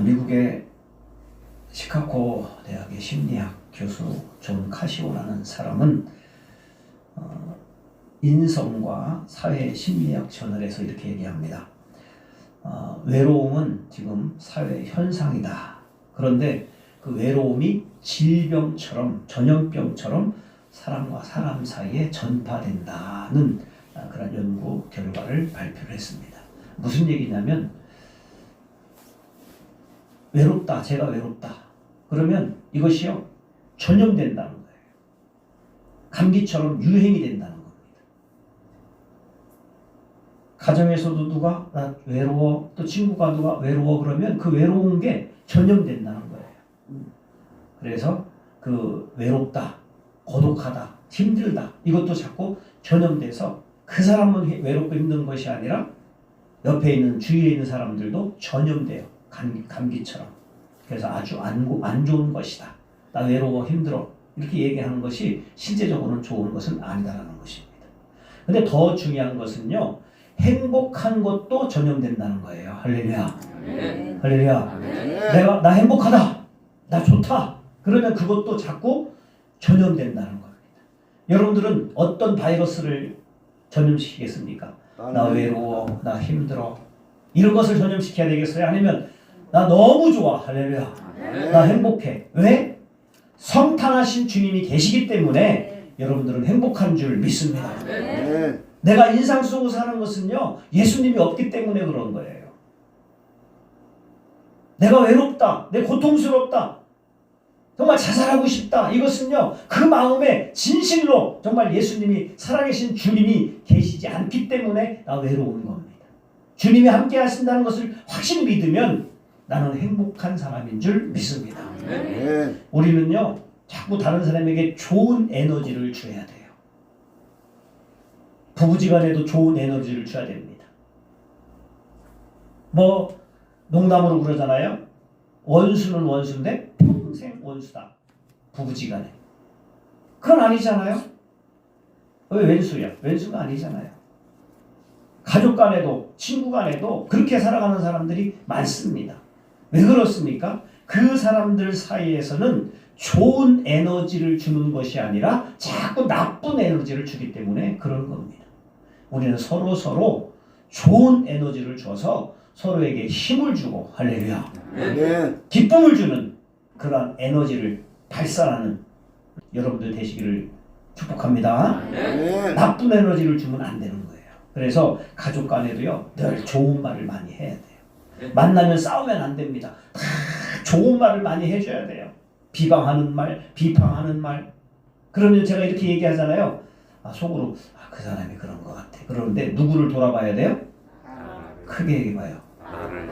미국의 시카고 대학의 심리학 교수 존 카시오라는 사람은 인성과 사회 심리학 저널에서 이렇게 얘기합니다. 외로움은 지금 사회 현상이다. 그런데 그 외로움이 질병처럼 전염병처럼 사람과 사람 사이에 전파된다는 그런 연구 결과를 발표를 했습니다. 무슨 얘기냐면 외롭다, 제가 외롭다. 그러면 이것이요 전염된다는 거예요. 감기처럼 유행이 된다는 겁니다. 가정에서도 누가 나 외로워, 또 친구가 누가 외로워 그러면 그 외로운 게 전염된다는 거예요. 그래서 그 외롭다, 고독하다, 힘들다 이것도 자꾸 전염돼서 그 사람은 외롭고 힘든 것이 아니라 옆에 있는 주위에 있는 사람들도 전염돼요. 감기처럼. 그래서 아주 안 좋은 것이다. 나 외로워 힘들어 이렇게 얘기하는 것이 실제적으로는 좋은 것은 아니다라는 것입니다. 근데 더 중요한 것은요. 행복한 것도 전염된다는 거예요. 할렐루야. 아멘. 할렐루야. 아멘. 나 행복하다. 나 좋다. 그러면 그것도 자꾸 전염된다는 겁니다. 여러분들은 어떤 바이러스를 전염시키겠습니까? 나 외로워, 나 힘들어. 이런 것을 전염시켜야 되겠어요? 아니면 나 너무 좋아. 할렐루야. 나 행복해. 왜? 성탄하신 주님이 계시기 때문에 여러분들은 행복한 줄 믿습니다. 내가 인상 쓰고 사는 것은요. 예수님이 없기 때문에 그런 거예요. 내가 외롭다. 내 고통스럽다. 정말 자살하고 싶다. 이것은요. 그 마음에 진실로 정말 예수님이 살아계신 주님이 계시지 않기 때문에 나 외로운 겁니다. 주님이 함께 하신다는 것을 확실히 믿으면 나는 행복한 사람인 줄 믿습니다. 우리는요. 자꾸 다른 사람에게 좋은 에너지를 줘야 돼요. 부부지간에도 좋은 에너지를 줘야 됩니다. 뭐 농담으로 그러잖아요. 원수는 원수인데 평생 원수다. 부부지간에. 그건 아니잖아요. 왜 왼수야? 왼수가 아니잖아요. 가족 간에도 친구 간에도 그렇게 살아가는 사람들이 많습니다. 왜 그렇습니까? 그 사람들 사이에서는 좋은 에너지를 주는 것이 아니라 자꾸 나쁜 에너지를 주기 때문에 그런 겁니다. 우리는 서로 좋은 에너지를 줘서 서로에게 힘을 주고 할렐루야. 기쁨을 주는 그런 에너지를 발산하는 여러분들 되시기를 축복합니다. 나쁜 에너지를 주면 안 되는 거예요. 그래서 가족 간에도요. 늘 좋은 말을 많이 해야 돼요. 만나면 싸우면 안 됩니다. 다 좋은 말을 많이 해줘야 돼요. 비방하는 말, 비판하는 말. 그러면 제가 이렇게 얘기하잖아요. 속으로 그 사람이 그런 것 같아. 그러는데 누구를 돌아봐야 돼요? 크게 얘기해봐요.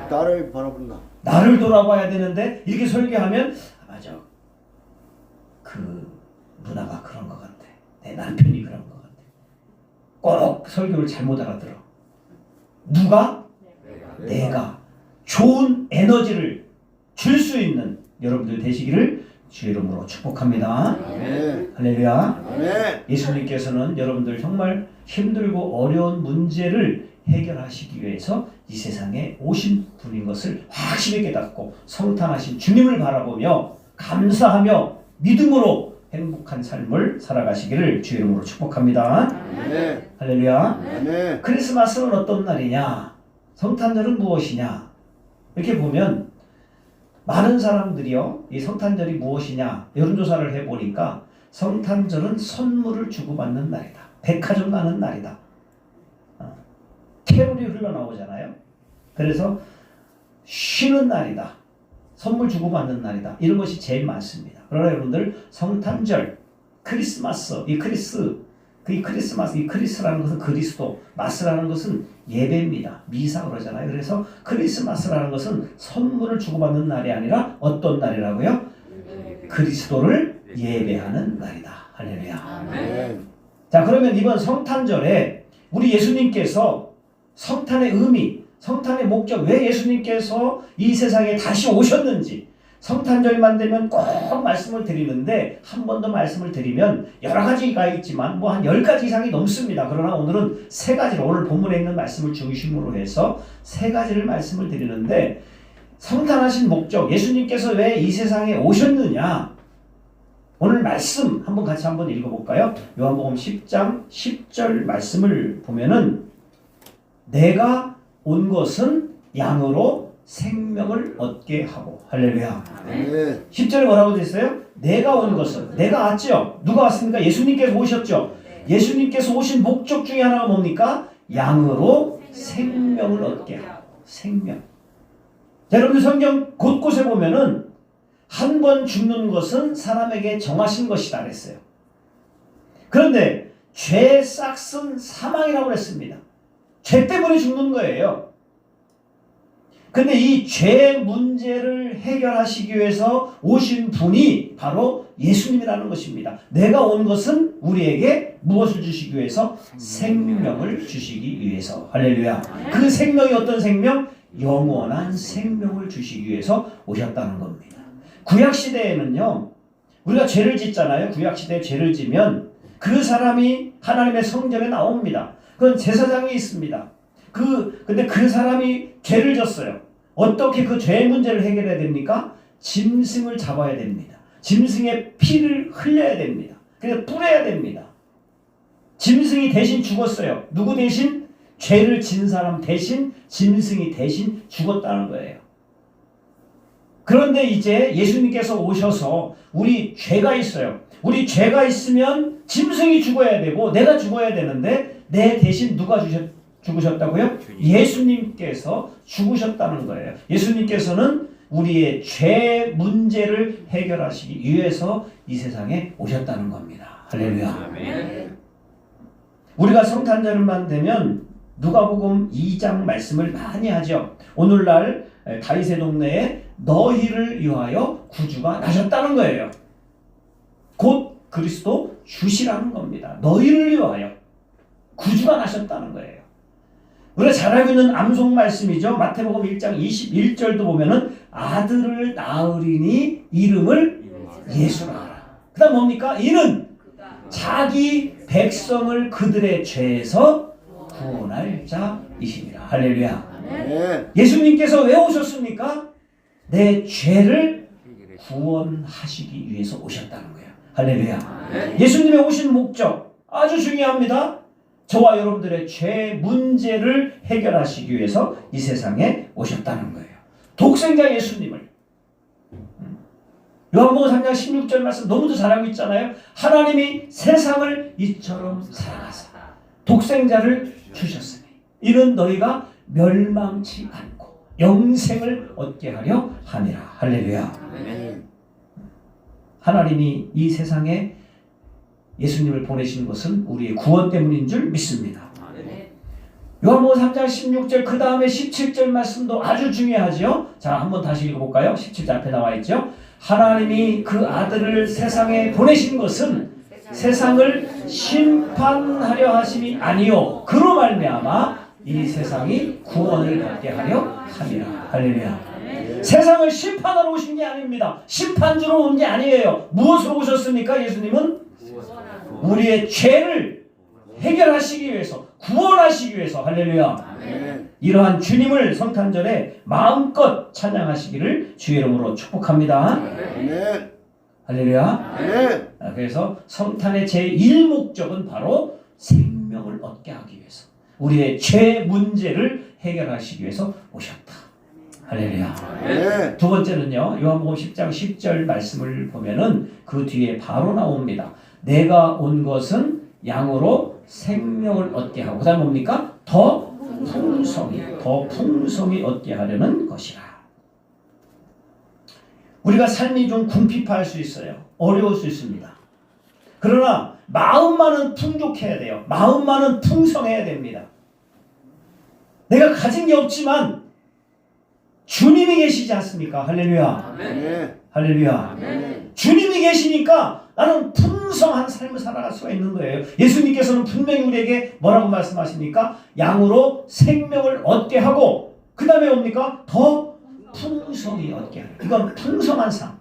나를 바라본다. 나를 돌아봐야 되는데 이렇게 설교하면 맞아. 그 누나가 그런 것 같아. 내 남편이 그런 것 같아. 꼭 설교를 잘못 알아들어. 누가? 내가 좋은 에너지를 줄 수 있는 여러분들 되시기를 주의 이름으로 축복합니다. 할렐루야. 예수님께서는 여러분들 정말 힘들고 어려운 문제를 해결하시기 위해서 이 세상에 오신 분인 것을 확실히 깨닫고 성탄하신 주님을 바라보며 감사하며 믿음으로 행복한 삶을 살아가시기를 주의 이름으로 축복합니다. 할렐루야. 크리스마스는 어떤 날이냐? 성탄절은 무엇이냐? 이렇게 보면 많은 사람들이요. 이 성탄절이 무엇이냐? 여론조사를 해보니까 성탄절은 선물을 주고받는 날이다. 백화점 가는 날이다. 캐롤이 흘러나오잖아요. 그래서 쉬는 날이다. 선물 주고받는 날이다. 이런 것이 제일 많습니다. 그러나 여러분들 성탄절, 크리스마스, 이 크리스마스, 이 크리스라는 것은 그리스도, 마스라는 것은 예배입니다. 미사 그러잖아요. 그래서 크리스마스라는 것은 선물을 주고받는 날이 아니라 어떤 날이라고요? 그리스도를 예배하는 날이다. 할렐루야. 자, 그러면 이번 성탄절에 우리 예수님께서 성탄의 의미, 성탄의 목적, 왜 예수님께서 이 세상에 다시 오셨는지 성탄절만 되면 꼭 말씀을 드리는데 한 번 더 말씀을 드리면 여러 가지가 있지만 뭐 한 10가지 이상이 넘습니다. 그러나 오늘은 3가지를 오늘 본문에 있는 말씀을 중심으로 해서 3가지를 말씀을 드리는데 성탄하신 목적, 예수님께서 왜 이 세상에 오셨느냐? 오늘 말씀 한번 같이 한번 읽어볼까요? 요한복음 10장 10절 말씀을 보면은 내가 온 것은 양으로 생명을 얻게 하고 할렐루야. 네. 10절에 뭐라고 됐어요? 내가 온 것은 내가 왔죠. 누가 왔습니까? 예수님께서 오셨죠. 예수님께서 오신 목적 중에 하나가 뭡니까? 양으로 생명을 얻게 하고 생명. 자, 여러분들 성경 곳곳에 보면은 한 번 죽는 것은 사람에게 정하신 것이다 그랬어요. 그런데 죄의 싹은 사망이라고 그랬습니다. 죄 때문에 죽는 거예요. 근데 이 죄 문제를 해결하시기 위해서 오신 분이 바로 예수님이라는 것입니다. 내가 온 것은 우리에게 무엇을 주시기 위해서? 생명을 주시기 위해서. 할렐루야. 그 생명이 어떤 생명? 영원한 생명을 주시기 위해서 오셨다는 겁니다. 구약시대에는요, 우리가 죄를 짓잖아요. 구약시대에 죄를 지면 그 사람이 하나님의 성전에 나옵니다. 그건 제사장이 있습니다. 근데 그 사람이 죄를 졌어요. 어떻게 그 죄 문제를 해결해야 됩니까? 짐승을 잡아야 됩니다. 짐승의 피를 흘려야 됩니다. 그래서 뿌려야 됩니다. 짐승이 대신 죽었어요. 누구 대신? 죄를 진 사람 대신 짐승이 대신 죽었다는 거예요. 그런데 이제 예수님께서 오셔서 우리 죄가 있어요. 우리 죄가 있으면 짐승이 죽어야 되고 내가 죽어야 되는데 내 대신 누가 죽으셨다고요? 예수님께서 죽으셨다는 거예요. 예수님께서는 우리의 죄 문제를 해결하시기 위해서 이 세상에 오셨다는 겁니다. 할렐루야. 우리가 성탄절만 되면 누가복음 2장 말씀을 많이 하죠. 오늘날 다윗의 동네에 너희를 위하여 구주가 나셨다는 거예요. 곧 그리스도 주시라는 겁니다. 너희를 위하여 구주가 나셨다는 거예요. 우리가 잘 알고 있는 암송 말씀이죠. 마태복음 1장 21절도 보면은 아들을 낳으리니 이름을 예수라 하라. 그 다음 뭡니까? 이는 자기 백성을 그들의 죄에서 구원할 자이시니라. 할렐루야. 네. 예수님께서 왜 오셨습니까? 내 죄를 구원하시기 위해서 오셨다는 거예요. 할렐루야. 예수님의 오신 목적 아주 중요합니다. 저와 여러분들의 죄 문제를 해결하시기 위해서 이 세상에 오셨다는 거예요. 독생자 예수님을 요한복음 3장 16절 말씀 너무도 잘 알고 있잖아요. 하나님이 세상을 이처럼 사랑하사 독생자를 주셨으니 이는 너희가 멸망치 않고 영생을 얻게 하려 함이라. 할렐루야. 네. 하나님이 이 세상에 예수님을 보내신 것은 우리의 구원 때문인 줄 믿습니다. 요한복음 3장 16절 그 다음에 17절 말씀도 아주 중요하죠. 자, 한번 다시 읽어볼까요? 17절 앞에 나와 있죠. 하나님이 그 아들을 세상에 보내신 것은 세상을 심판하려 하심이 아니요 그로 말미암아 이 세상이 구원을 받게 하려 함이라. 할렐루야. 세상을 심판하러 오신 게 아닙니다. 심판주로 온 게 아니에요. 무엇으로 오셨습니까? 예수님은 우리의 죄를 해결하시기 위해서, 구원하시기 위해서. 할렐루야. 이러한 주님을 성탄절에 마음껏 찬양하시기를 주의 이름으로 축복합니다. 할렐루야. 그래서 성탄의 제1목적은 바로 생명을 얻게 하기 위해서, 우리의 죄 문제를 해결하시기 위해서 오셨다. 할렐루야. 두 번째는요, 요한복음 10장 10절 말씀을 보면은 그 뒤에 바로 나옵니다. 내가 온 것은 양으로 생명을 얻게 하고, 그 다음 뭡니까? 더 풍성히 얻게 하려는 것이라. 우리가 삶이 좀 궁핍할 수 있어요. 어려울 수 있습니다. 그러나 마음만은 풍족해야 돼요. 마음만은 풍성해야 됩니다. 내가 가진 게 없지만 주님이 계시지 않습니까? 할렐루야. 할렐루야. 주님이 계시니까 나는 풍성한 삶을 살아갈 수가 있는 거예요. 예수님께서는 분명히 우리에게 뭐라고 말씀하십니까? 양으로 생명을 얻게 하고 그 다음에 뭡니까? 더 풍성히 얻게 하는. 이건 풍성한 삶.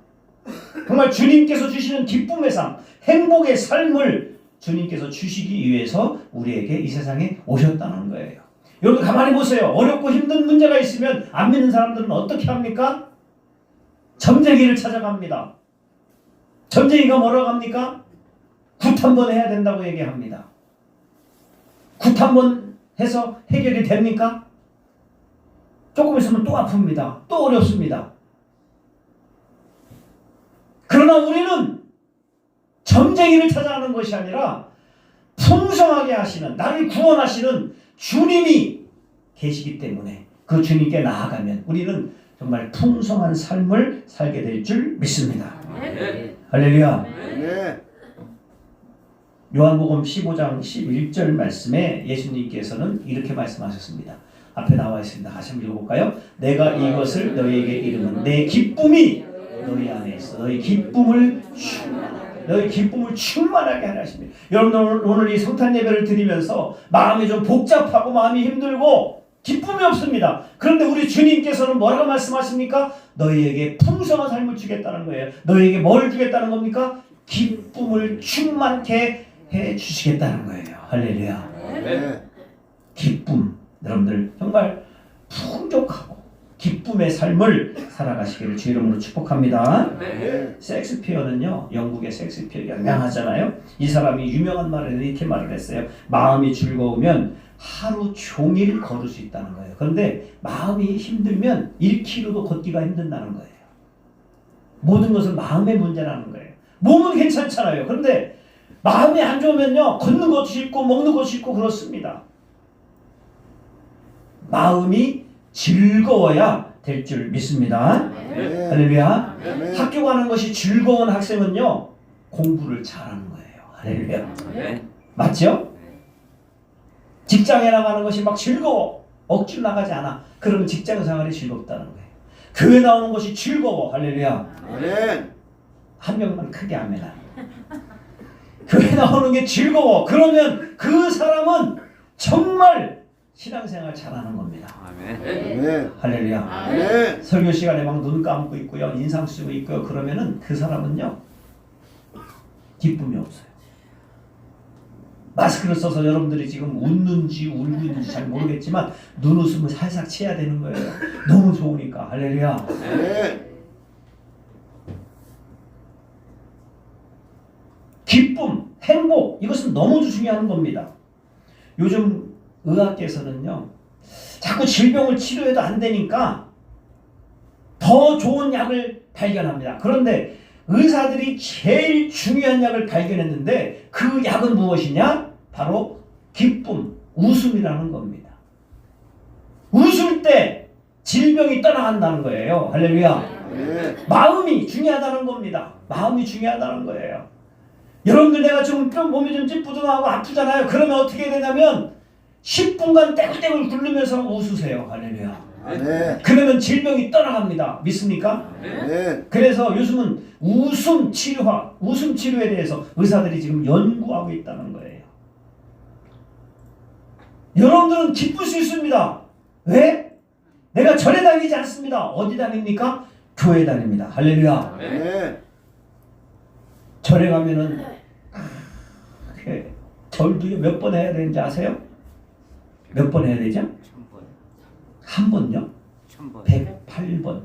정말 주님께서 주시는 기쁨의 삶, 행복의 삶을 주님께서 주시기 위해서 우리에게 이 세상에 오셨다는 거예요. 여러분 가만히 보세요. 어렵고 힘든 문제가 있으면 안 믿는 사람들은 어떻게 합니까? 점쟁이를 찾아갑니다. 점쟁이가 뭐라고 합니까? 굿 한번 해야 된다고 얘기합니다. 굿 한번 해서 해결이 됩니까? 조금 있으면 또 아픕니다. 또 어렵습니다. 그러나 우리는 점쟁이를 찾아가는 것이 아니라 풍성하게 하시는, 나를 구원하시는 주님이 계시기 때문에 그 주님께 나아가면 우리는 정말 풍성한 삶을 살게 될 줄 믿습니다. 네. 할렐루야. 네. 요한복음 15장 11절 말씀에 예수님께서는 이렇게 말씀하셨습니다. 앞에 나와 있습니다. 다시 한번 읽어볼까요? 내가 이것을 너희에게 이르면 내 기쁨이 너희 안에 있어. 너희 기쁨을 충만하게 하라 하십니다. 여러분들 오늘 이 성탄 예배를 드리면서 마음이 좀 복잡하고 마음이 힘들고 기쁨이 없습니다. 그런데 우리 주님께서는 뭐라고 말씀하십니까? 너희에게 풍성한 삶을 주겠다는 거예요. 너희에게 뭘 주겠다는 겁니까? 기쁨을 충만케 해 주시겠다는 거예요. 할렐루야. 네. 기쁨. 여러분들 정말 풍족하고 기쁨의 삶을 살아가시기를 주 이름으로 축복합니다. 네. 섹스피어는요, 영국의 섹스피어 유명하잖아요. 이 사람이 유명한 말을 이렇게 말을 했어요. 마음이 즐거우면 하루 종일 걸을 수 있다는 거예요. 그런데 마음이 힘들면 1km도 걷기가 힘든다는 거예요. 모든 것은 마음의 문제라는 거예요. 몸은 괜찮잖아요. 그런데 마음이 안 좋으면요, 걷는 것도 싫고 먹는 것도 싫고 그렇습니다. 마음이 즐거워야 될 줄 믿습니다. 네. 할렐루야. 네. 학교 가는 것이 즐거운 학생은요, 공부를 잘하는 거예요. 할렐루야. 네. 맞죠? 직장에 나가는 것이 막 즐거워. 억지로 나가지 않아. 그러면 직장 생활이 즐겁다는 거예요. 교회 나오는 것이 즐거워. 할렐루야. 아멘. 한 명만 크게 아멘하라. 교회 나오는 게 즐거워. 그러면 그 사람은 정말 신앙생활 잘하는 겁니다. 아멘. 아멘. 할렐루야. 아멘. 설교 시간에 막 눈 감고 있고요, 인상 쓰고 있고요. 그러면은 그 사람은요, 기쁨이 없어요. 마스크를 써서 여러분들이 지금 웃는지 울고 있는지 잘 모르겠지만 눈웃음을 살짝 치야 되는 거예요. 너무 좋으니까. 할렐루야. 아멘. 기쁨, 행복, 이것은 너무 중요한 겁니다. 요즘 의학계에서는요, 자꾸 질병을 치료해도 안 되니까 더 좋은 약을 발견합니다. 그런데 의사들이 제일 중요한 약을 발견했는데 그 약은 무엇이냐? 바로 기쁨, 웃음이라는 겁니다. 웃을 때 질병이 떠나간다는 거예요. 할렐루야. 네. 마음이 중요하다는 겁니다. 마음이 중요하다는 거예요. 여러분들 내가 좀 몸이 좀 찌뿌둥하고 아프잖아요. 그러면 어떻게 되냐면 10분간 떼굴떼굴 굴르면서 웃으세요. 할렐루야. 네. 그러면 질병이 떠나갑니다. 믿습니까? 네. 그래서 요즘은 웃음 치료에 대해서 의사들이 지금 연구하고 있다는 거예요. 여러분들은 기쁠 수 있습니다. 왜? 내가 절에 다니지 않습니다. 어디 다닙니까? 교회 다닙니다. 할렐루야. 네. 절에 가면은 절도 몇 번 해야 되는지 아세요? 몇 번 해야 되죠? 1000번. 한 번요? 1000번. 108번.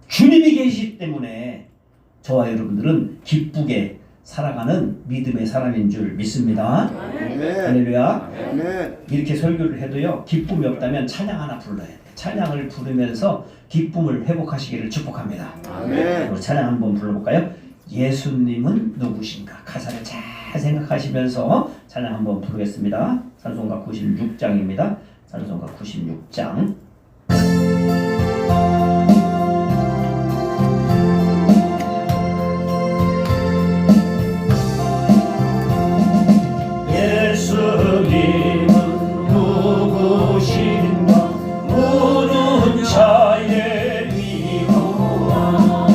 주님이 계시기 때문에 저와 여러분들은 기쁘게 살아가는 믿음의 사람인 줄 믿습니다. 네. 할렐루야. 네. 이렇게 설교를 해도요, 기쁨이 없다면 찬양 하나 불러야 돼요. 찬양을 부르면서 기쁨을 회복하시기를 축복합니다. 네. 우리 찬양 한번 불러볼까요? 예수님은 누구신가? 가사를 잘 생각하시면서 찬양 한번 부르겠습니다. 찬송가 96장입니다. 찬송가 96장. 예수님은 누구신가? 묻는 자의 위로와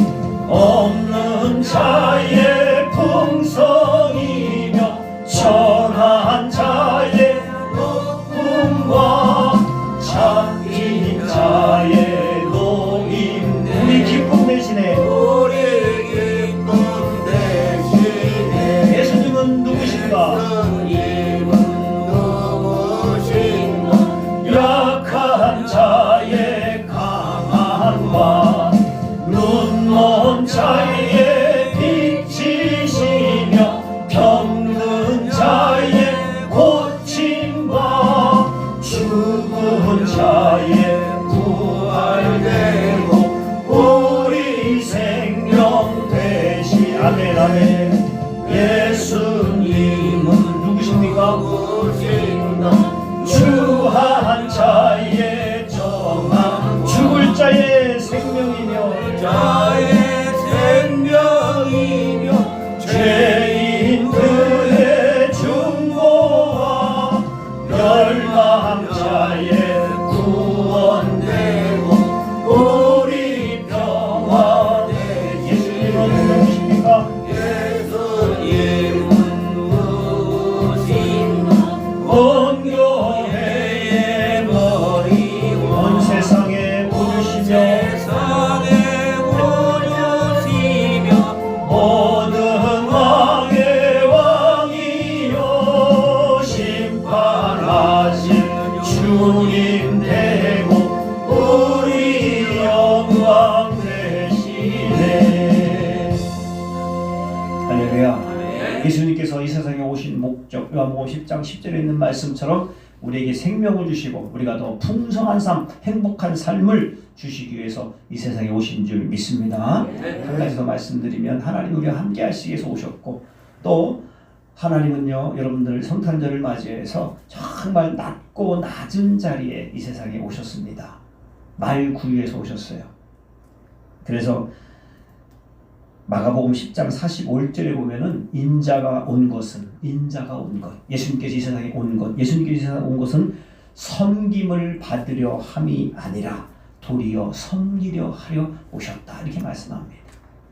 없는 자의 풍성이며 천한 자의 높음과 자기 예수님은 누구신가 약한 자의 강함과 눈먼 자의 빛이시며 병든 자의 고침과 죽은 자의 부활되고 우리 생명 되시 아멘 아멘. 예수님은 누구십니까? 주한 자의 정함 죽을 자의 생명이며 죄인들의 중보와 멸망자의 구원되고 우리 평화되 예수님은 누구십니까? 온 교회의 머리 온 세상에 오르시며 모든 왕의 왕이요 심판하신 주님 되고 우리 영광 되시네. 할렐루야. 예수님께서 이 세상에 오신 목적, 요한복음 10장 10절에 있는 말씀처럼 우리에게 생명을 주시고 우리가 더 풍성한 삶, 행복한 삶을 주시기 위해서 이 세상에 오신 줄 믿습니다. 한 가지 더 말씀드리면 하나님 우리와 함께 하시기 위해서 오셨고 또 하나님은요 여러분들 성탄절을 맞이해서 정말 낮고 낮은 자리에 이 세상에 오셨습니다. 말구유에서 오셨어요. 그래서 마가복음 10장 45절에 보면은 인자가 온 것, 예수님께서 이 세상에 온 것, 예수님께서 이 세상에 온 것은 섬김을 받으려 함이 아니라 도리어 섬기려 하려 오셨다 이렇게 말씀합니다.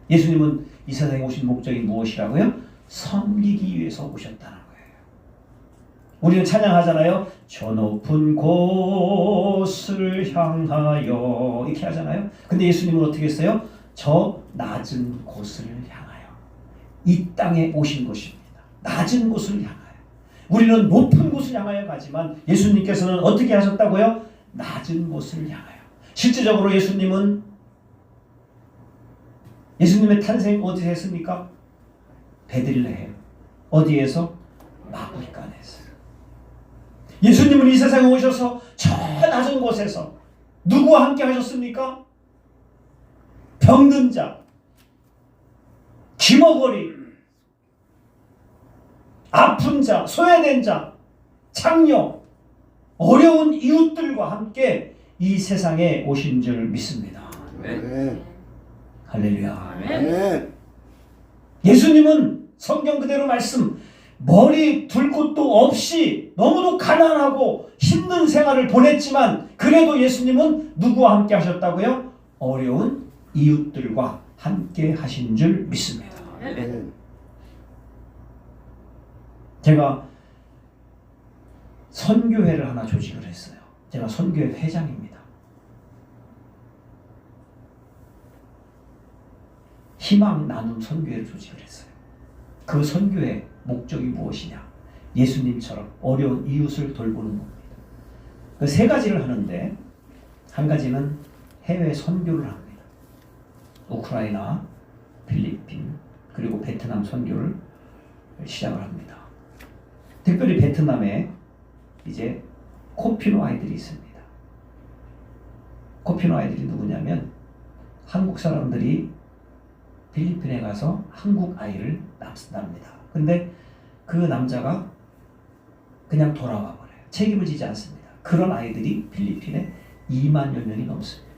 예수님은 이 세상에 오신 목적이 무엇이라고요? 섬기기 위해서 오셨다는 거예요. 우리는 찬양하잖아요. 저 높은 곳을 향하여 이렇게 하잖아요. 근데 예수님은 어떻게 했어요? 저 낮은 곳을 향하여 이 땅에 오신 것입니다. 낮은 곳을 향하여. 우리는 높은 곳을 향하여 가지만 예수님께서는 어떻게 하셨다고요? 낮은 곳을 향하여. 실제적으로 예수님의 탄생 어디서 했습니까? 베들레헴. 어디에서? 마구간에서. 예수님은 이 세상에 오셔서 저 낮은 곳에서 누구와 함께 하셨습니까? 병든 자, 기머거리, 아픈 자, 소외된 자, 창녀, 어려운 이웃들과 함께 이 세상에 오신 줄 믿습니다. 아멘. 할렐루야. 아멘. 예수님은 성경 그대로 말씀 머리 둘 곳도 없이 너무도 가난하고 힘든 생활을 보냈지만 그래도 예수님은 누구와 함께 하셨다고요? 어려운 이웃들과 함께 하신 줄 믿습니다. 아멘. 제가 선교회를 하나 조직을 했어요. 제가 선교회 회장입니다. 희망 나눔 선교회를 조직을 했어요. 그 선교회 목적이 무엇이냐? 예수님처럼 어려운 이웃을 돌보는 겁니다. 그 세 가지를 하는데 한 가지는 해외 선교를 합니다. 우크라이나, 필리핀, 그리고 베트남 선교를 시작을 합니다. 특별히 베트남에 이제 코피노 아이들이 있습니다. 코피노 아이들이 누구냐면 한국 사람들이 필리핀에 가서 한국 아이를 납니다. 근데 그 남자가 그냥 돌아와 버려요. 책임을 지지 않습니다. 그런 아이들이 필리핀에 2만여 명이 넘습니다.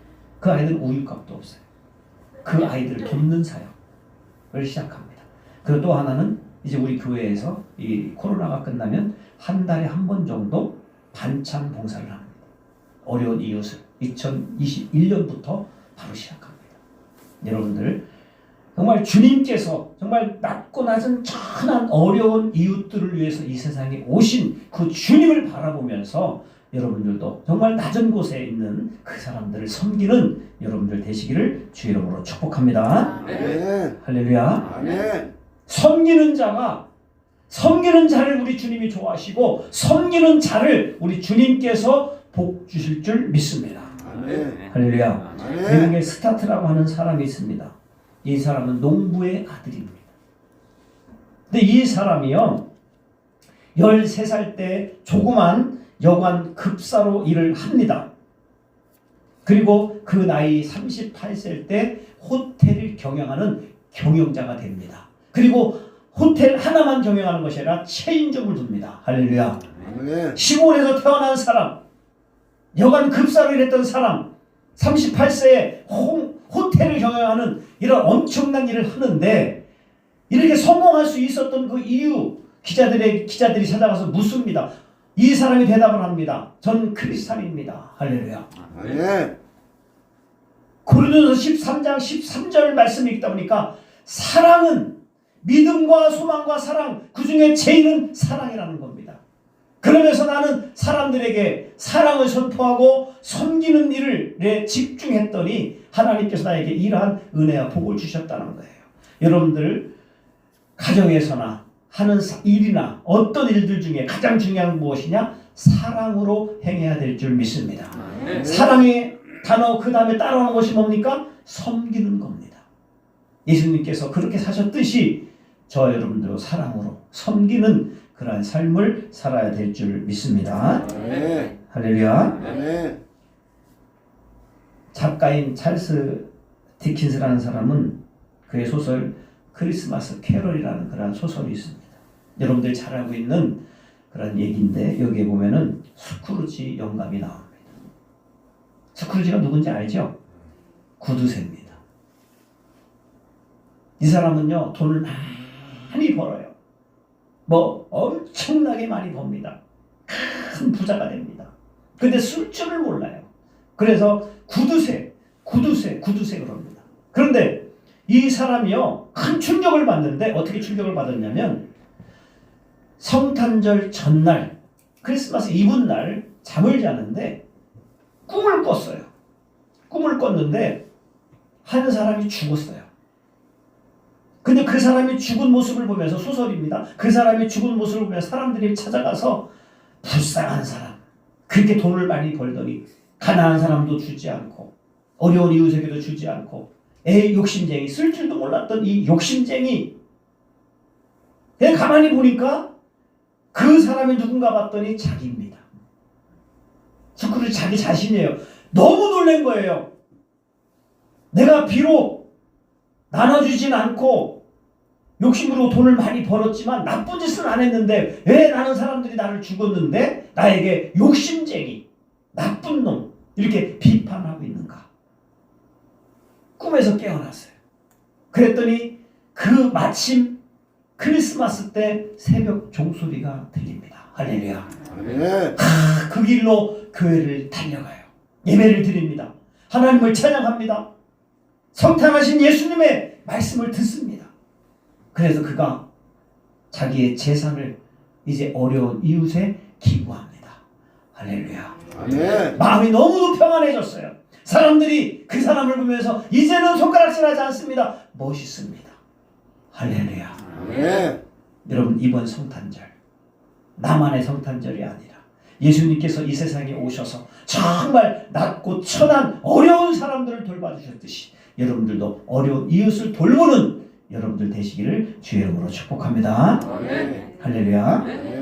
그 아이들은 우유값도 없어요. 그 아이들을 돕는 사역을 시작합니다. 그리고 또 하나는 이제 우리 교회에서 이 코로나가 끝나면 한 달에 한 번 정도 반찬 봉사를 합니다. 어려운 이웃을 2021년부터 바로 시작합니다. 여러분들 정말 주님께서 정말 낮고 낮은 천한 어려운 이웃들을 위해서 이 세상에 오신 그 주님을 바라보면서 여러분들도 정말 낮은 곳에 있는 그 사람들을 섬기는 여러분들 되시기를 주 이름으로 축복합니다. 아멘. 할렐루야. 아멘. 섬기는 자가 섬기는 자를 우리 주님이 좋아하시고 섬기는 자를 우리 주님께서 복 주실 줄 믿습니다. 아멘. 할렐루야. 아멘. 미국에 스타트라고 하는 사람이 있습니다. 이 사람은 농부의 아들입니다. 근데 이 사람이요 13살 때 조그만 여관 급사로 일을 합니다. 그리고 그 나이 38세 때 호텔을 경영하는 경영자가 됩니다. 그리고 호텔 하나만 경영하는 것이 아니라 체인점을 둡니다. 할렐루야. 아멘. 시골에서 태어난 사람, 여관 급사로 일했던 사람, 38세에 호텔을 경영하는 이런 엄청난 일을 하는데 이렇게 성공할 수 있었던 그 이유 기자들이 찾아가서 묻습니다. 이 사람이 대답을 합니다. 전 크리스찬입니다. 할렐루야. 아멘. 고린도서 13장 13절 말씀이 있다 보니까 사랑은 믿음과 소망과 사랑 그 중에 제일은 사랑이라는 겁니다. 그러면서 나는 사람들에게 사랑을 선포하고 섬기는 일에 집중했더니 하나님께서 나에게 이러한 은혜와 복을 주셨다는 거예요. 여러분들 가정에서나 하는 일이나 어떤 일들 중에 가장 중요한 무엇이냐? 사랑으로 행해야 될 줄 믿습니다. 사랑의 단어 그 다음에 따라오는 것이 뭡니까? 섬기는 겁니다. 예수님께서 그렇게 사셨듯이 저 여러분들도 사랑으로 섬기는 그러한 삶을 살아야 될 줄 믿습니다. 아멘. 할렐루야. 아멘. 작가인 찰스 디킨스라는 사람은 그의 소설 크리스마스 캐럴이라는 그러한 소설이 있습니다. 여러분들 잘 알고 있는 그런 얘기인데 여기에 보면은 스크루지 영감이 나옵니다. 스크루지가 누군지 알죠? 구두쇠입니다. 이 사람은요 돈을 많이 벌어요. 뭐 엄청나게 많이 법니다. 큰 부자가 됩니다. 근데 쓸 줄을 몰라요. 그래서 구두쇠 그럽니다. 그런데 이 사람이요 큰 충격을 받는데 어떻게 충격을 받았냐면 성탄절 전날 크리스마스 이브날 잠을 자는데 꿈을 꿨어요. 꿈을 꿨는데 한 사람이 죽었어요. 근데 그 사람이 죽은 모습을 보면서 소설입니다. 그 사람이 죽은 모습을 보면서 사람들이 찾아가서 불쌍한 사람 그렇게 돈을 많이 벌더니 가난한 사람도 주지 않고 어려운 이웃에게도 주지 않고 욕심쟁이 쓸 줄도 몰랐던 이 욕심쟁이 가만히 보니까 그 사람이 누군가 봤더니 자기입니다. 스크루지 자기 자신이에요. 너무 놀란 거예요. 내가 비록 나눠주진 않고 욕심으로 돈을 많이 벌었지만 나쁜 짓은 안 했는데 왜 나는 사람들이 나를 죽었는데 나에게 욕심쟁이 나쁜 놈 이렇게 비판하고 있는가. 꿈에서 깨어났어요. 그랬더니 마침 크리스마스 때 새벽 종소리가 들립니다. 할렐루야. 아멘. 그 길로 교회를 달려가요. 예배를 드립니다. 하나님을 찬양합니다. 성탄하신 예수님의 말씀을 듣습니다. 그래서 그가 자기의 재산을 이제 어려운 이웃에 기부합니다. 할렐루야. 아멘. 마음이 너무도 평안해졌어요. 사람들이 그 사람을 보면서 이제는 손가락질하지 않습니다. 멋있습니다. 할렐루야. 아멘. 여러분 이번 성탄절 나만의 성탄절이 아니라 예수님께서 이 세상에 오셔서 정말 낮고 천한 어려운 사람들을 돌봐주셨듯이 여러분들도 어려운 이웃을 돌보는 여러분들 되시기를 주의 이름으로 축복합니다. 아멘. 할렐루야. 아멘.